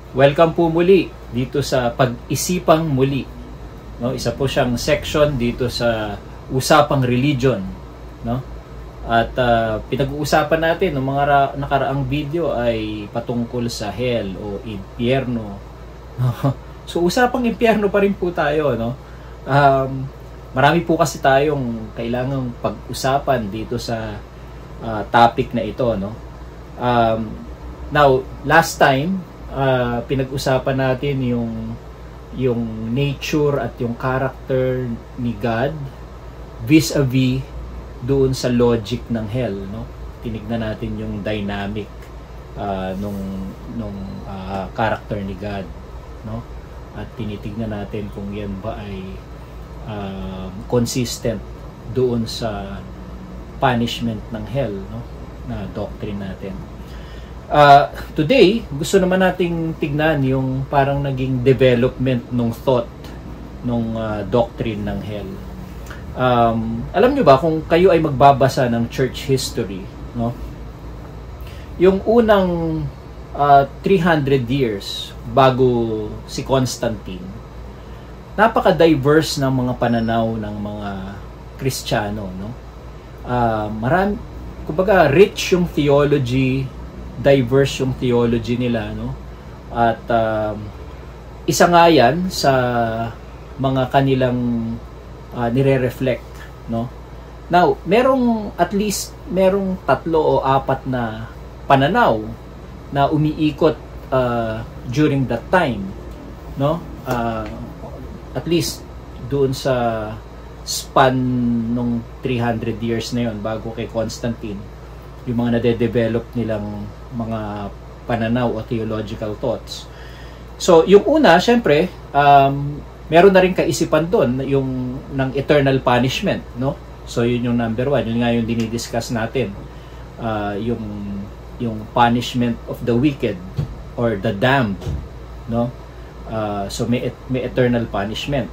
Welcome po muli dito sa Pag-isipang Muli. No, isa po siyang section dito sa Usapang Religion, no? At pinag-uusapan natin ng mga nakaraang video ay patungkol sa hell o impyerno. So usapang impyerno pa rin po tayo, no? Marami po kasi tayong kailangang pag-usapan dito sa topic na ito, no? Now, last time pinag-usapan natin yung nature at yung character ni God vis-a-vis doon sa logic ng hell, no? Tinignan natin yung dynamic nung character ni God, no? At tinitignan natin kung yan ba ay consistent doon sa punishment ng hell, no? Na doctrine natin. Today, gusto naman nating tignan yung parang naging development ng thought nung doctrine ng hell. Alam nyo ba, kung kayo ay magbabasa ng church history, no? Yung unang 300 years bago si Constantine, napaka-diverse ng mga pananaw ng mga Kristiyano, no? Marami, kumbaga, rich yung theology, diverse yung theology nila, no? At isa nga yan sa mga kanilang nire-reflect, no? Now, merong tatlo o apat na pananaw na umiikot during that time, no? At least doon sa span nung 300 years na yon bago kay Constantine, yung mga nade-develop nilang mga pananaw o theological thoughts. So, yung una, syempre, meron na rin kaisipan doon yung ng eternal punishment, no? So, yun yung number one. Yun nga yung dinidiscuss natin. Yung punishment of the wicked or the damned, no? So, may eternal punishment.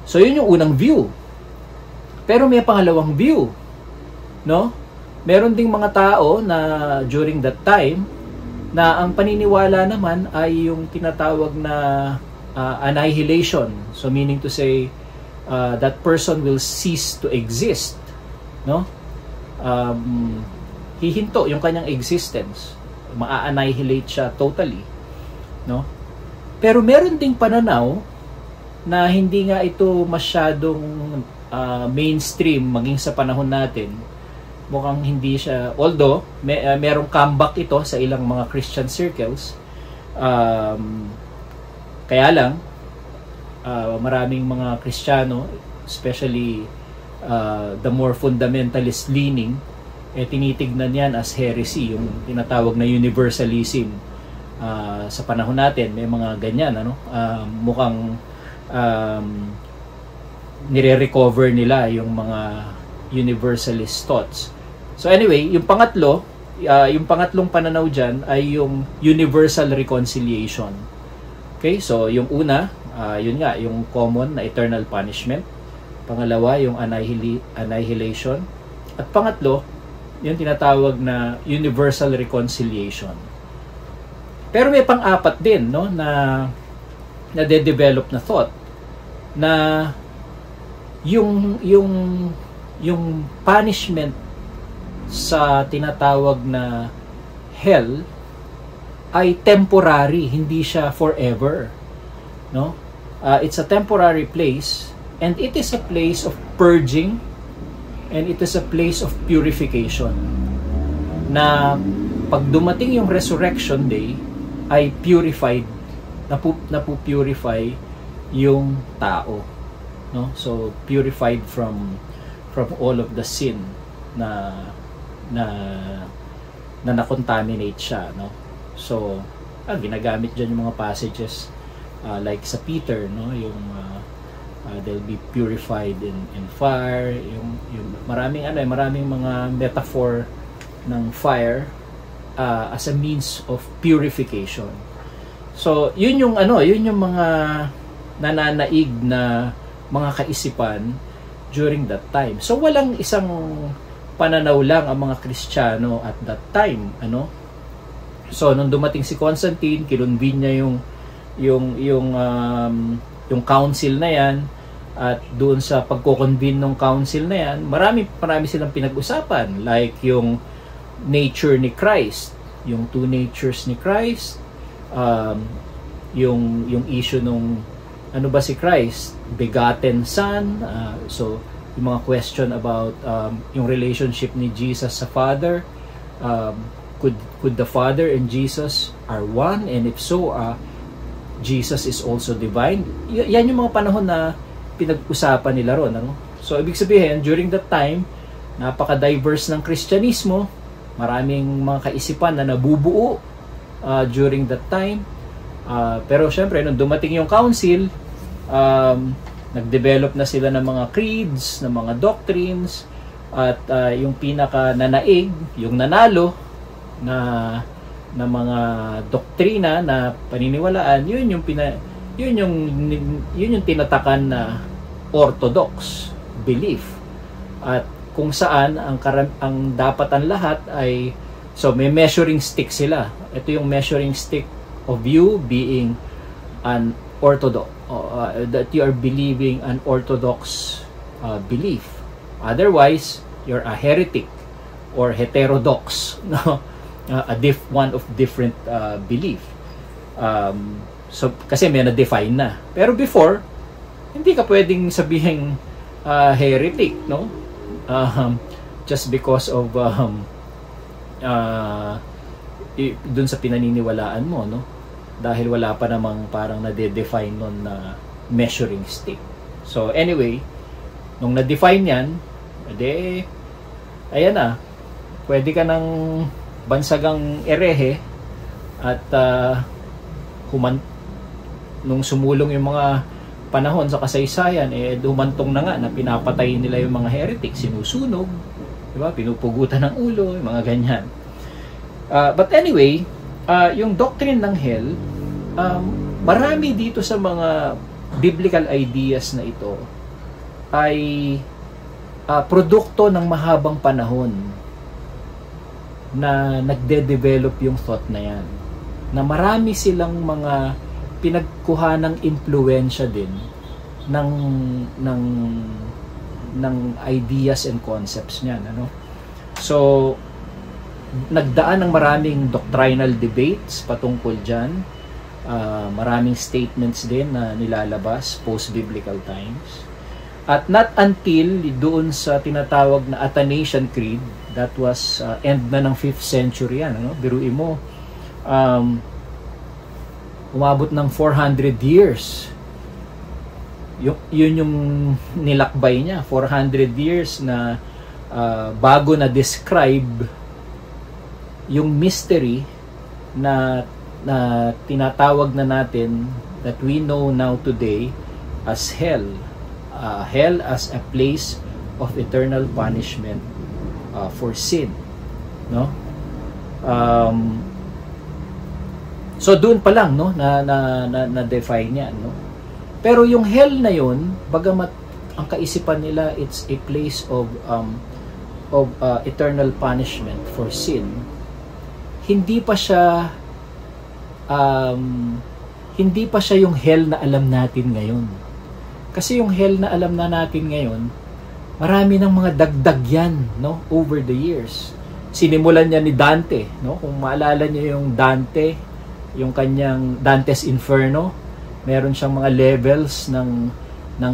So, yun yung unang view. Pero may pangalawang view, no? Meron ding mga tao na during that time na ang paniniwala naman ay yung tinatawag na annihilation. So meaning to say that person will cease to exist, no? Hihinto yung kanyang existence. Ma-annihilate siya totally, no? Pero meron ding pananaw na hindi nga ito masyadong mainstream maging sa panahon natin. Mukhang hindi siya, although merong comeback ito sa ilang mga Christian circles. Kaya lang, maraming mga Kristiyano, especially the more fundamentalist leaning, tinitignan yan as heresy, yung tinatawag na universalism. Sa panahon natin, may mga ganyan, ano? Mukhang nire-recover nila yung mga universalist thoughts. So anyway, yung pangatlong pananaw dyan ay yung universal reconciliation. Okay, so yung una, yun nga, yung common na eternal punishment. Pangalawa, yung annihilation. At pangatlo, yung tinatawag na universal reconciliation. Pero may pang-apat din, no, na de-develop na thought na yung punishment sa tinatawag na hell ay temporary, hindi siya forever, no? It's a temporary place, and it is a place of purging, and it is a place of purification. Na pag dumating yung resurrection day, ay purified, napu-purify yung tao, no? So purified from all of the sin na na-contaminate siya, no? So, ginagamit dyan yung mga passages like sa Peter, no? Yung they'll be purified in fire, yung maraming mga metaphor ng fire as a means of purification. So, yun yung mga nananaig na mga kaisipan during that time. So, walang isang pananaw lang ang mga Kristiyano at that time, ano? So nung dumating si Constantine, kinonvene niya yung council na yan, at doon sa pagko-convene ng council na yan, marami silang pinag-usapan, like yung nature ni Christ, yung two natures ni Christ, yung issue nung ano ba si Christ, begotten son, so yung mga question about yung relationship ni Jesus sa Father, could the Father and Jesus are one, and if so, Jesus is also divine. Yan yung mga panahon na pinag-usapan nila ron, ano? So ibig sabihin, during that time, napaka-diverse ng Kristyanismo, maraming mga kaisipan na nabubuo during that time. Pero syempre, nung dumating yung council, nag-develop na sila ng mga creeds, ng mga doctrines, at yung pinaka nanaig, yung nanalo na mga doktrina na paniniwalaan, yun yung tinatakan na orthodox belief, at kung saan ang dapat ang lahat ay, so may measuring stick sila. Ito yung measuring stick of you being an orthodox, that you are believing an orthodox belief. Otherwise, you're a heretic or heterodox, no? One of different belief. So kasi may na-define na. Pero before, hindi ka pwedeng sabihin heretic, no? Just because of dun sa pinaniniwalaan mo, no? Dahil wala pa namang parang na-define nun na measuring stick. So anyway, nung na-define yan, edi ayan na, pwede ka ng bansagang erehe, at nung sumulong yung mga panahon sa kasaysayan, dumantong na nga na pinapatay nila yung mga heretic, sinusunog, diba? Pinupugutan ng ulo, yung mga ganyan. But anyway, yung doctrine ng hell, marami dito sa mga biblical ideas na ito ay produkto ng mahabang panahon na nagde-develop yung thought na yan, na marami silang mga pinagkuhanang impluwensya din ng ideas and concepts niyan, ano? So nagdaan ng maraming doctrinal debates patungkol diyan, maraming statements din na nilalabas post-biblical times, at not until doon sa tinatawag na Athanasian Creed, that was end na ng 5th century yan, ano? Biruin mo, umabot ng 400 years. Yun yung nilakbay niya, 400 years na bago na describe yung mystery na tinatawag na natin, that we know now today as hell. Hell as a place of eternal punishment for sin, no? So doon pa lang, no, na define niya, no? Pero yung hell na yun, bagamat ang kaisipan nila it's a place of eternal punishment for sin, hindi pa siya yung hell na alam natin ngayon. Kasi yung hell na alam na natin ngayon, marami ng mga dagdag yan, no, over the years. Sinimulan niya ni Dante, no? Kung maalala niyo yung Dante, yung kanyang Dante's Inferno, meron siyang mga levels ng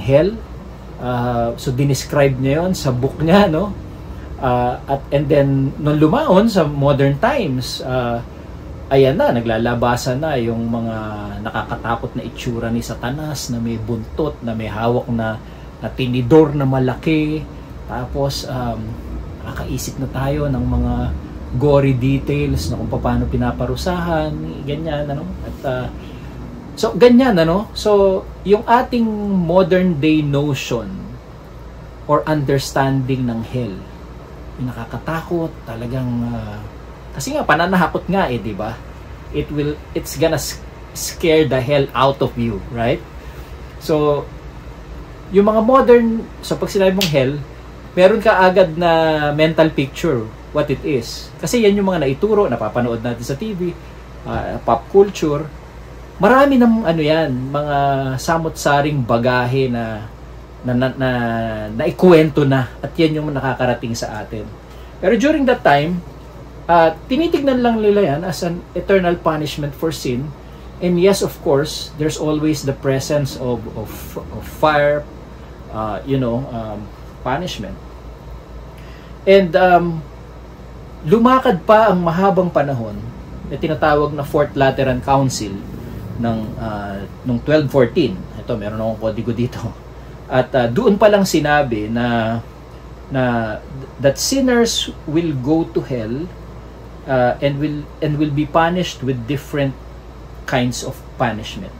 hell. So dinescribe niya yon sa book niya, no? And then nung lumaon sa modern times, ayan na, naglalabasan na yung mga nakakatakot na itsura ni Satanas, na may buntot, na may hawak na tinidor na malaki. Tapos nakakaisip na tayo ng mga gory details na kung paano pinaparusahan, ganyan, ano? At so ganyan, ano? So yung ating modern day notion or understanding ng hell, yung nakakatakot talagang, kasi nga pananahakot nga, di ba? It's gonna scare the hell out of you, right? So yung mga modern, so pag sinabi mong hell, meron ka agad na mental picture what it is. Kasi yan yung mga naituro, napapanood natin sa TV, pop culture. Marami ng mga samot-saring bagahe na naikwento na, at yan yung nakakarating sa atin. Pero during that time, tinitignan lang nila yan as an eternal punishment for sin. And yes, of course, there's always the presence of fire, punishment. And lumakad pa ang mahabang panahon na tinatawag na Fourth Lateran Council nung 1214. Ito, meron akong kodigo dito. At doon pa lang sinabi na that sinners will go to hell and will be punished with different kinds of punishment,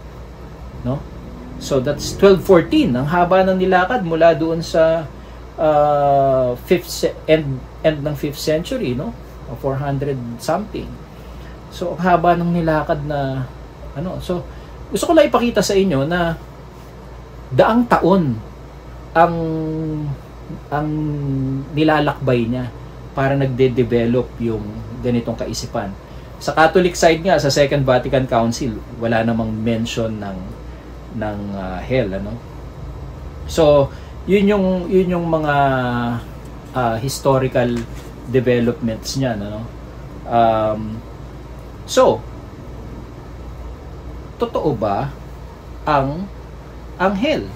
no? So that's 1214. Ang haba ng nilakad mula doon sa end ng 5th century, no? 400 something. So ang haba ng nilakad na so gusto ko lang ipakita sa inyo na daang taon ang nilalakbay niya para nagde-develop yung ganitong kaisipan. Sa Catholic side nga, sa Second Vatican Council, wala namang mention ng hell, So, yun yung mga historical developments niya, so, totoo ba ang hell,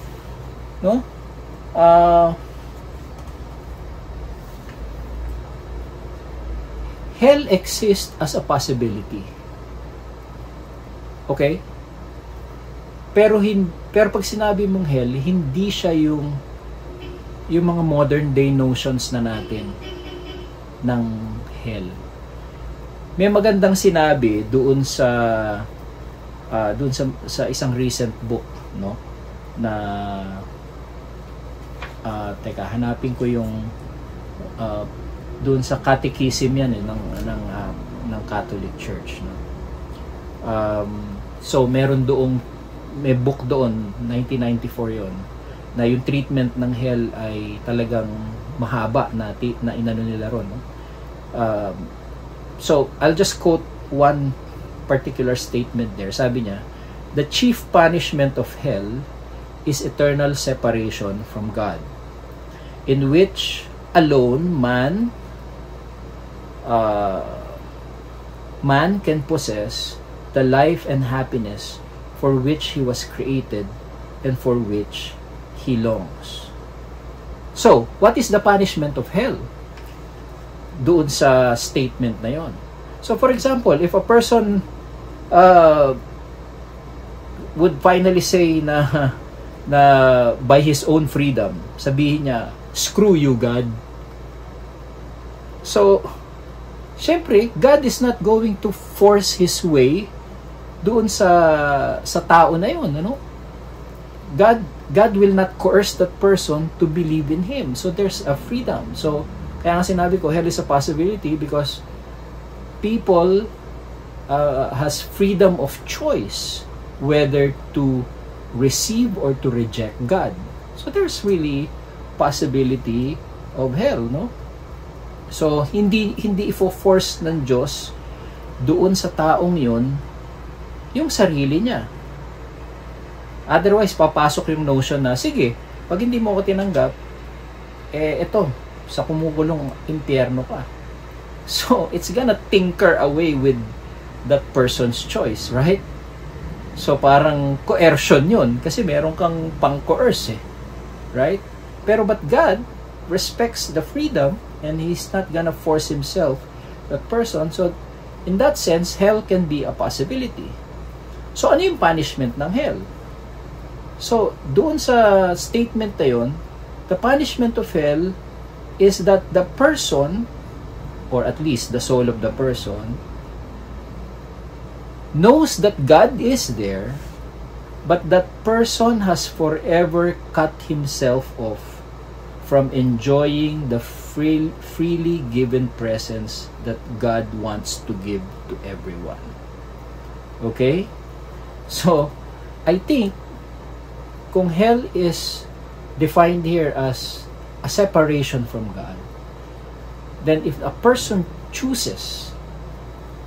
no? Hell exists as a possibility. Okay? Pero pag sinabi mong hell, hindi siya yung mga modern day notions na natin ng hell. May magandang sinabi doon sa isang recent book, no? Na teka, hanapin ko yung doon sa catechism yan ng Catholic Church, no? So meron may book doon, 1994 yon, na yung treatment ng hell ay talagang mahaba na inano nila ron, no? So I'll just quote one particular statement there. Sabi niya, the chief punishment of hell is eternal separation from God, in which alone man can possess the life and happiness for which he was created and for which he longs. So, what is the punishment of hell? Doon sa statement na yon. So, for example, if a person would finally say na by his own freedom, sabihin niya, screw you, God. So, syempre, God is not going to force His way doon sa tao na yun, God will not coerce that person to believe in Him. So, there's a freedom. So, kaya nga sinabi ko, hell is a possibility because people has freedom of choice whether to receive or to reject God. So, there's really possibility of hell, no? So, hindi ifo-force ng Diyos doon sa taong yun yung sarili niya. Otherwise, papasok yung notion na, sige, pag hindi mo ko tinanggap, eto, sa kumukulong impyerno ka. So, it's gonna tinker away with that person's choice, right? So, parang coercion yun kasi meron kang pang-coerce, right? Pero but God respects the freedom and He's not gonna force Himself that person. So, in that sense, hell can be a possibility. So, ano yung punishment ng hell? So, doon sa statement na yun, the punishment of hell is that the person, or at least the soul of the person, knows that God is there, but that person has forever cut himself off from enjoying the freely given presence that God wants to give to everyone. Okay? So, I think, kung hell is defined here as a separation from God, then if a person chooses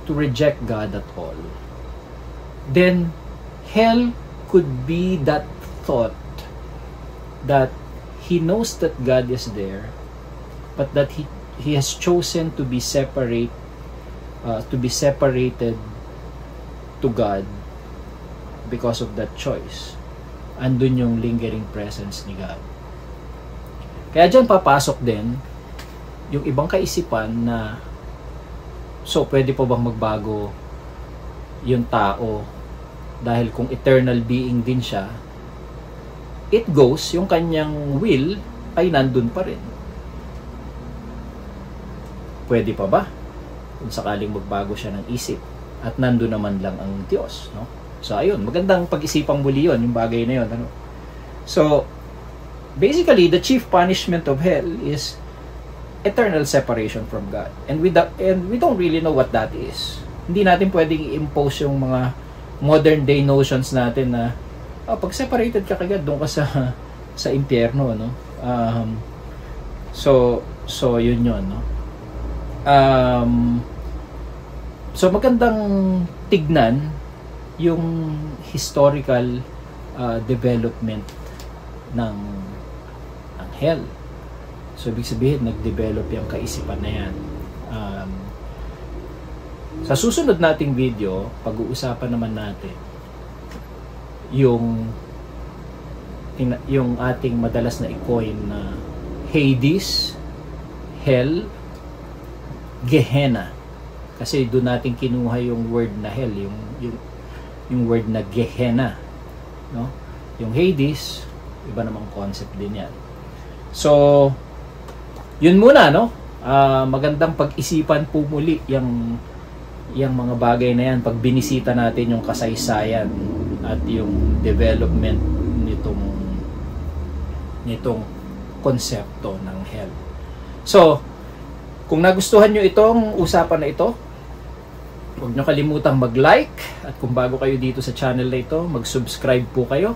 to reject God at all, then hell could be that thought that he knows that God is there, but that he has chosen to be separated to God because of that choice. Andun yung lingering presence ni God. Kaya dyan papasok din yung ibang kaisipan na, so pwede pa bang magbago yung tao dahil kung eternal being din siya, it goes, yung kanyang will ay nandun pa rin. Pwede pa ba kung sakaling magbago siya ng isip at nandun naman lang ang Diyos, no? So ayun, magandang pag-isipang muli yun, yung bagay na yun, ano? So basically, the chief punishment of hell is eternal separation from God. And we don't really know what that is. Hindi natin pwedeng i-impose yung mga modern day notions natin na pag separated ka kagad doon ka sa impyerno, no? So yun, no? So magandang tignan yung historical development ng hell. So ibig sabihin, nag-develop yung kaisipan na yan. Sa susunod nating video, pag-uusapan naman natin yung ating madalas na i-coin na Hades, Hell, Gehenna. Kasi doon natin kinuha yung word na hell, yung word na Gehenna, no? Yung Hades, iba namang concept din yan. So yun muna, no? Magandang pag-isipan po muli yung mga bagay na yan pag binisita natin yung kasaysayan at yung development nitong konsepto ng hell. So kung nagustuhan nyo itong usapan na ito, huwag nyo kalimutang mag-like, at kung bago kayo dito sa channel na ito, mag-subscribe po kayo.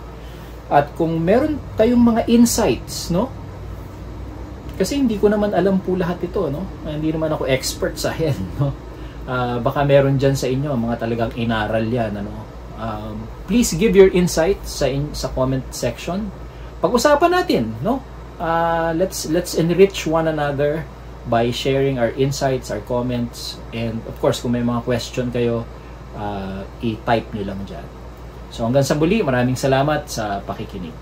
At kung meron kayong mga insights, no? Kasi hindi ko naman alam po lahat ito, no? Hindi naman ako expert sa hell, no? Baka meron dyan sa inyo mga talagang inaral yan, ano? Please give your insights sa comment section. Pag-usapan natin, no? Let's enrich one another by sharing our insights, our comments, and of course, kung may mga question kayo, i-type nyo lang dyan. So hanggang sa muli, maraming salamat sa pakikinig.